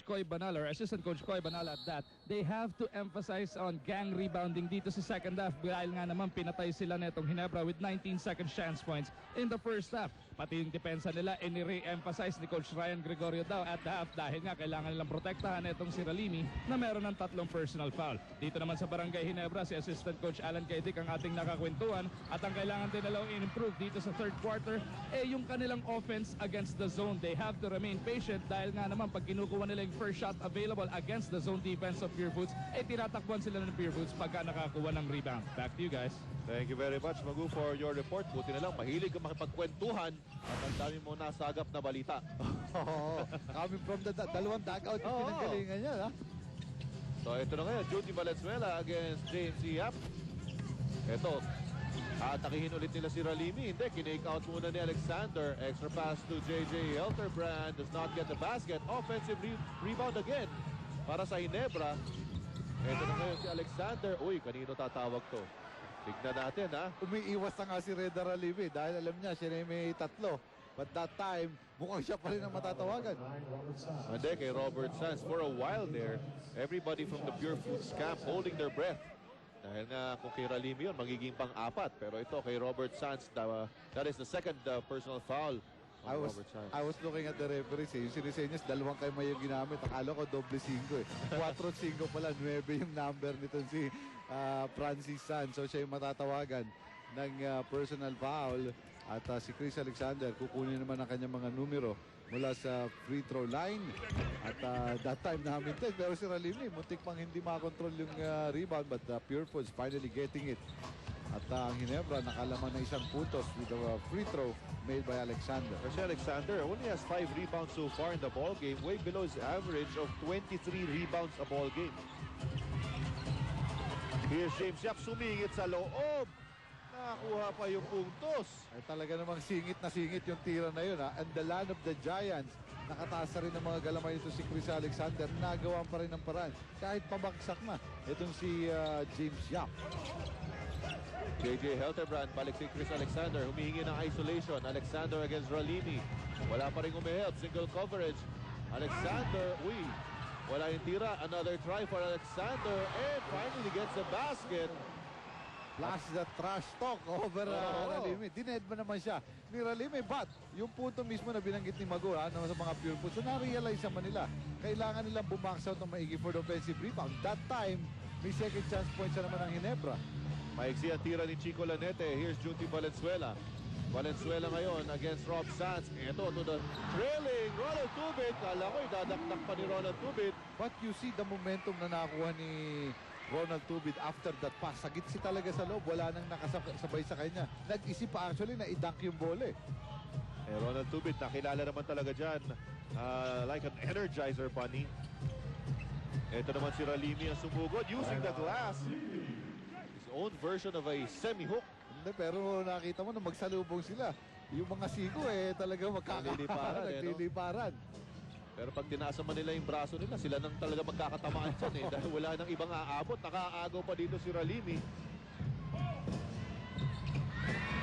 Koy Banal or Assistant Coach Koy Banal at that, they have to emphasize on gang rebounding dito sa second half dahil nga naman pinatay sila netong Ginebra with 19 second chance points in the first half. Pati yung depensa nila ini-re-emphasize ni Coach Ryan Gregorio daw at the half dahil nga kailangan nilang protektahan netong si Ralimi na meron ng 3 personal foul. Dito naman sa Barangay Ginebra, si Assistant Coach Alan Kaidik ang ating nakakwentuhan at ang kailangan din nilang in-improve dito sa third quarter yung kanilang offense against the zone. They have to remain patient dahil nga naman pag kinukuha nila yung first shot available against the zone defense of Pure Foods, tinatakbuhan sila ng Pure Foods pagka nakakuha ng rebound. Back to you guys. Thank you very much, Magu, for your report. Buti na lang, mahilig ka makipagkwentuhan at ang dami mo nasagap na balita. Coming from the dalawang dugout yung pinanggalingan niya, ha? So ito na ngayon, Judy Valenzuela against James Yap. Ito, atakihin ulit nila si Ralimi. Hindi, kinake out muna ni Alexander. Extra pass to JJ Helterbrand. Does not get the basket. Offensive rebound again para sa Ginebra. Ito na ngayon si Alexander. Uy, kanino tatawag to? Tignan natin, ha? Umiiwas na nga si Reda Ralimi dahil alam niya siya na may 3. But that time, mukhang siya pa rin ang matatawagan. Hindi, kay Robert Sands. For a while there, everybody from the Pure Foods camp holding their breath. Dahil nga kung kay Ralimi yun, magiging pang-4. Pero ito kay Robert Sands, that is the second personal foul. I was looking at the referees. Yung sinisenyas, 2 kayo may yung ginamit. Akala ko doble 5 eh. 4-5 pala, 9 yung number nito si Francis Sands. So siya yung matatawagan ng personal foul. At si Chris Alexander, kukunin naman ang kanyang mga numero mula sa free throw line. At that time namin din. Pero si Ralimi, muntik pang hindi makakontrol yung rebound. But Pure Foods finally getting it. At ang Ginebra nakalaman na 1 puntos with a free throw made by Alexander. Kasi Alexander only has 5 rebounds so far in the ball game, way below his average of 23 rebounds a ball game. Here's James Yap, sumingit sa loob. Nakakuha pa yung puntos. Ay talaga namang singit na singit yung tira na yun, ha? And the land of the Giants, nakataas rin ng mga galamay nito si Chris Alexander. Nagawa pa rin ng paraan. Kahit pabagsak na. Itong si James Yap. JJ Helterbrand, balik si Chris Alexander. Humihingi ng isolation. Alexander against Ralimi. Wala pa rin umihelp. Single coverage. Alexander, wala yung tira. Another try for Alexander. And finally gets the basket. Plus the trash talk over Ralimi. Dined ba naman siya ni Ralimi? But yung punto mismo na binanggit ni Magu sa mga Pure Foods, so na-realize naman nila. Kailangan nilang bumax out ng maigi for the offensive rebound. That time, may second chance points na naman ang Ginebra. Maiksi ang tira ni Chico Lanete. Here's Judy Valenzuela. Valenzuela ngayon against Rob Sands. Ito to the trailing Ronald Tubit. Kala ko idadakdak pa ni Ronald Tubit. But you see the momentum na nakuha ni Ronald Tubit after that pass. Sagitsi talaga sa loob. Wala nang nakasabay sa kanya. Nag-isip pa actually na i-dunk yung bola. Ronald Tubit, nakilala naman talaga dyan. Like an energizer bunny. Ito naman si Ralimi ang sumugod using the glass. His own version of a semi-hook. Hindi, pero nakita mo na magsalubong sila. Yung mga sigo talaga nagliliparan. Pero pag tinasa man nila yung braso nila, sila nang talaga magkakatamaan dyan dahil wala nang ibang aabot. Nakaagaw pa dito si Ralimi.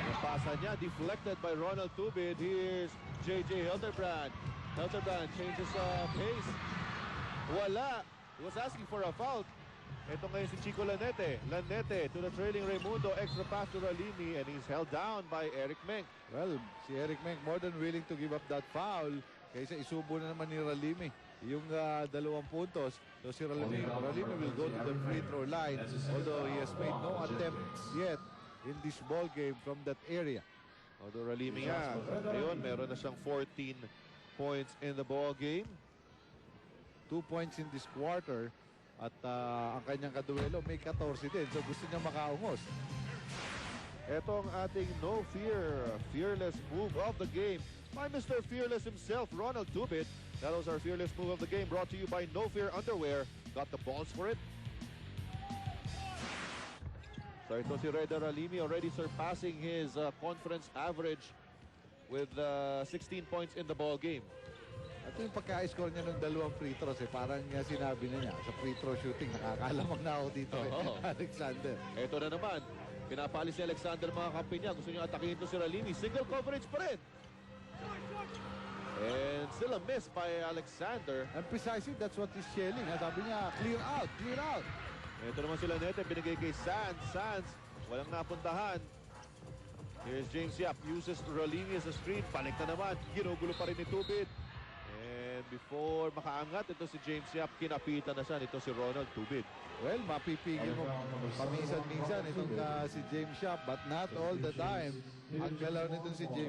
Ang pasa niya, deflected by Ronald Tubit. Here's JJ Helterbrand. Helterbrand changes pace. Wala. He was asking for a foul. Ito ngayon si Chico Lanete. Lanete to the trailing Raimundo. Extra pass to Ralimi and he's held down by Eric Menk. Well, si Eric Menk more than willing to give up that foul. Kaysa isubo na naman ni Ralimi yung 2 puntos. So si Ralimi will go to the free throw line. Although he has made no attempts yet in this ball game from that area. Although Ralimi nga, ayun, meron na siyang 14 points in the ball game. 2 points in this quarter. At ang kanyang kaduelo may 14 din. So gusto niya makaungos. Ito ang ating no fear, fearless move of the game by Mr. Fearless himself, Ronald Tubit. That was our fearless move of the game brought to you by No Fear Underwear. Got the balls for it. So ito si Reda Ralimi already surpassing his conference average with 16 points in the ball game. At yung pagka-score niya ng 2 free throws, parang sinabi na niya, sa free throw shooting, nakakalamang na ako dito Alexander. Ito na naman, pinapalis ni Alexander mga kampi niya. Gusto niya atakihin ito si Ralimi. Single coverage pa rin. And still a miss by Alexander. And precisely, that's what he's yelling. Sabi niya, clear out, clear out. Ito naman sila nete, binigay kay Sands. Sands, walang napuntahan. Here's James Yap, uses Rolini as a screen. Balik na naman, ginugulo pa rin ni Tubid. And before makaangat, ito si James Yap, kinapitan na siya. Ito si Ronald Tubid. Well, mapipigil mo paminsan-minsan itong si James Yap, but not all the time. Ang galaw nitong si James